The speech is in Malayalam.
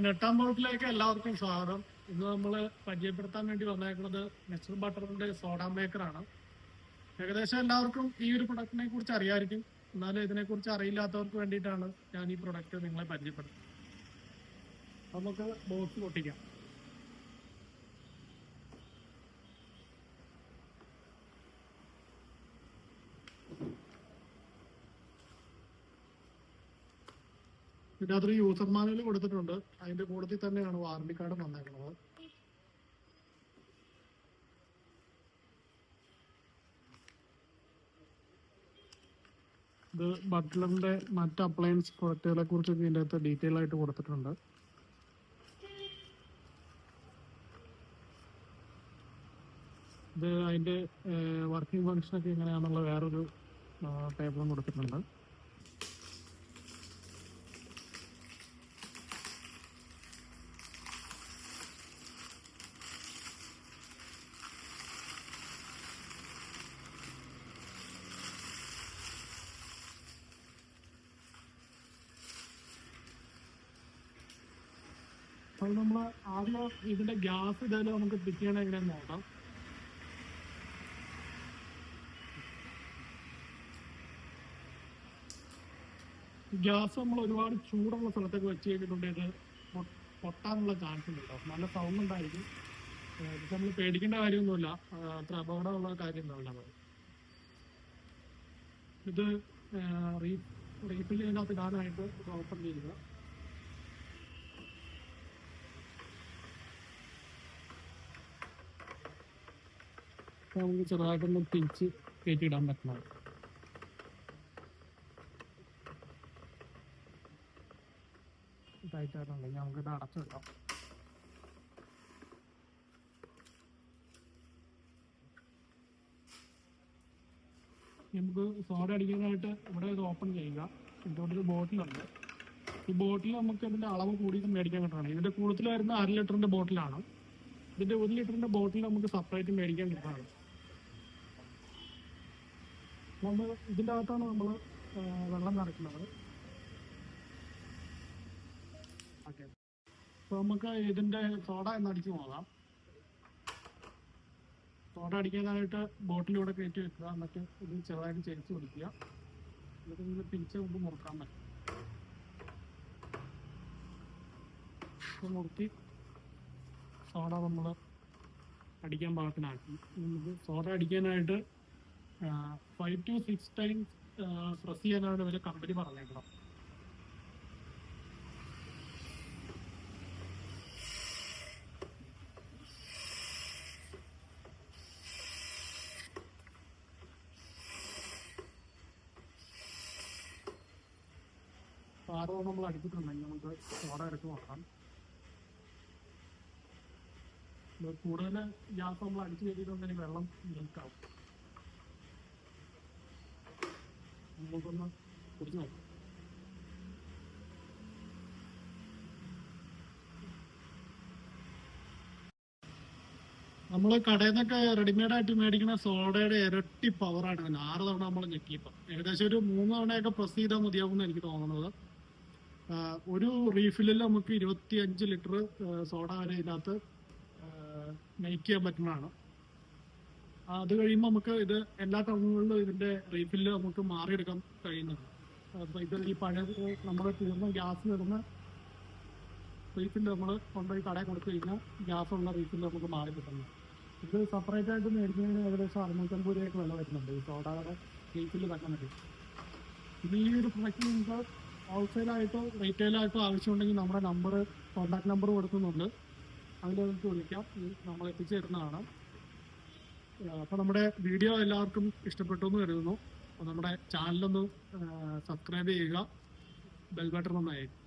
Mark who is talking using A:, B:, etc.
A: നെട്ടാം ബോട്ടിലേക്ക് എല്ലാവർക്കും സ്വാഗതം. ഇന്ന് നമ്മൾ പരിചയപ്പെടുത്താൻ വേണ്ടി വന്നേക്കുന്നത് നെസ്റ്റർ ബട്ടറിന്റെ സോഡ മേക്കറാണ്. ഏകദേശം എല്ലാവർക്കും ഈ ഒരു പ്രൊഡക്റ്റിനെ കുറിച്ച് അറിയാമായിരിക്കും. എന്നാലും ഇതിനെക്കുറിച്ച് അറിയില്ലാത്തവർക്ക് വേണ്ടിയിട്ടാണ് ഞാൻ ഈ പ്രൊഡക്റ്റ് നിങ്ങളെ പരിചയപ്പെടുത്തുന്നത്. നമുക്ക് ബോക്സ് പൊട്ടിക്കാം. ഇതിനകത്തൊരു യൂസർ മാനുവൽ കൊടുത്തിട്ടുണ്ട്. അതിന്റെ കൂട്ടത്തിൽ തന്നെയാണ് വാറണ്ടി കാർഡ് വന്നേക്കുന്നത്. ഇത് ബട്ട്ലറിന്റെ മറ്റ് അപ്ലയൻസ് പ്രൊഡക്റ്റുകളെ കുറിച്ചൊക്കെ ഇതിൻ്റെ അകത്ത് ഡീറ്റെയിൽ ആയിട്ട് കൊടുത്തിട്ടുണ്ട്. ഇത് അതിന്റെ വർക്കിംഗ് ഫംഗ്ഷനൊക്കെ എങ്ങനെയാണെന്നുള്ള വേറൊരു ടേബിളും കൊടുത്തിട്ടുണ്ട്. അപ്പോൾ നമ്മൾ ആദ്യം ഇതിന്റെ ഗ്യാസ് ഇതായാലും നമുക്ക് ഫിറ്റ് ചെയ്യണ എങ്ങനെയാന്ന് നോക്കാം. ഗ്യാസ് നമ്മൾ ഒരുപാട് ചൂടുള്ള സ്ഥലത്തൊക്കെ വെച്ച് കഴിഞ്ഞിട്ടുണ്ടെങ്കിൽ ഇത് പൊട്ടാനുള്ള ചാൻസ് ഉണ്ട്. നല്ല സൗണ്ട് ഉണ്ടായിരിക്കും. ഇത് നമ്മൾ പേടിക്കേണ്ട കാര്യമൊന്നുമില്ല. അത്ര അപകടമുള്ള കാര്യം ഉണ്ടാവില്ല. ഇത് റീഫിൽ ചെയ്യുന്നതിനകത്ത് ഇടാനായിട്ട് ഇത് ഓപ്പൺ ചെയ്യുക. നമുക്ക് ചെറുതായിട്ടൊന്ന് തിരിച്ച് കയറ്റിയിടാൻ പറ്റണം. ടൈറ്റായിട്ടുണ്ടെങ്കിൽ നമുക്കിത് അടച്ചു വെക്കാം. നമുക്ക് സോഡ അടിക്കാനായിട്ട് ഇവിടെ ഇത് ഓപ്പൺ ചെയ്യുക. ഇതോടൊരു ബോട്ടിലുണ്ട്. ഈ ബോട്ടിൽ നമുക്ക് ഇതിന്റെ അളവ് കൂടിയിട്ട് മേടിക്കാൻ കിട്ടണം. ഇതിന്റെ കൂടുതൽ വരുന്ന 1/2 ലിറ്ററിന്റെ ബോട്ടിലാണ്. ഇതിന്റെ 1 ലിറ്ററിന്റെ ബോട്ടിൽ നമുക്ക് സെപ്പറേറ്റ് മേടിക്കാൻ കിട്ടുന്നതാണ്. നമ്മൾ ഇതിൻ്റെ അകത്താണ് നമ്മൾ വെള്ളം നിറയ്ക്കുന്നത്. ഓക്കെ, അപ്പോൾ നമുക്ക് ഇതിൻ്റെ സോഡ എന്നടിച്ച് നോക്കാം. സോഡ അടിക്കാനായിട്ട് ബോട്ടിലൂടെ കയറ്റി വെക്കുക. എന്നിട്ട് ഇത് ചെറുതായിട്ട് ചരിച്ച് പിടിക്കുക. എന്നിട്ട് നിങ്ങൾ പിരിച്ച് കൊണ്ട് മുറുക്കാൻ പറ്റും. മുറുക്കി സോഡ നമ്മൾ അടിക്കാൻ പാകത്തിനാക്കി. നമുക്ക് സോഡ അടിക്കാനായിട്ട് 5 to 6 ടൈംസ് പ്രസ് ചെയ്യാനാണ് ഇവര് കമ്പനി പറഞ്ഞേക്കണം. ആറോ നമ്മൾ അടിച്ചിട്ടുണ്ടെങ്കിൽ നമുക്ക് സോഡ എടുത്ത് നോക്കാം. കൂടുതൽ ഗ്യാസ് നമ്മൾ അടിച്ചു കയറ്റിയിട്ടുണ്ടെങ്കിൽ വെള്ളം ലീക്കാവും. നമുക്കൊന്ന് കുടിച്ചു നോക്കാം. നമ്മൾ കടയിൽ നിന്നൊക്കെ റെഡിമെയ്ഡ് ആയിട്ട് മേടിക്കുന്ന സോഡയുടെ ഇരട്ടി പവറാണ് ഇതിന്. 6 തവണ നമ്മൾ ഞെക്കിയപ്പോൾ ഏകദേശം ഒരു 3 തവണയൊക്കെ പ്രസ് ചെയ്താൽ മതിയാവും എനിക്ക് തോന്നുന്നത്. ഒരു റീഫില്ലിൽ നമുക്ക് 25 ലിറ്റർ സോഡ വരെ ഇതിനകത്ത് മേക്ക് ചെയ്യാൻ പറ്റുന്നതാണ്. അത് കഴിയുമ്പോൾ നമുക്ക് ഇത് എല്ലാ ടൗണുകളിലും ഇതിന്റെ റീഫില്ല് നമുക്ക് മാറിയെടുക്കാൻ കഴിയുന്നതാണ്. അപ്പോൾ ഇത് ഈ പഴയ നമ്മൾ തീർന്ന ഗ്യാസ് വരുന്ന റീഫില്ല് നമ്മൾ കൊണ്ടുപോയി കടയിൽ കൊടുത്തു കഴിഞ്ഞാൽ ഗ്യാസുള്ള റീഫില്ല് നമുക്ക് മാറി കിട്ടുന്നത്. ഇത് സെപ്പറേറ്റ് ആയിട്ട് മേടിക്കുന്നതിന് ഏകദേശം 650 രൂപയൊക്കെ വില വരുന്നുണ്ട് ഈ സോഡയുടെ റീഫില്ല് വെക്കുന്നത്. ഇത് ഈ ഒരു പ്രൊഡക്റ്റ് നിങ്ങൾക്ക് ഹോൾസെയിലായിട്ടോ റീറ്റെയിലായിട്ടോ ആവശ്യമുണ്ടെങ്കിൽ നമ്മുടെ കോൺടാക്ട് നമ്പർ കൊടുക്കുന്നുണ്ട്. അതിൽ നമുക്ക് വിളിക്കാം. നമ്മൾ എത്തിച്ചു തരുന്നതാണ്. അപ്പോൾ നമ്മുടെ വീഡിയോ എല്ലാവർക്കും ഇഷ്ടപ്പെട്ടു എന്ന് കരുതുന്നു. അപ്പോൾ നമ്മുടെ ചാനലൊന്ന് സബ്സ്ക്രൈബ് ചെയ്യുക. ബെൽ ബട്ടൺ ഒന്ന് അയക്കുക.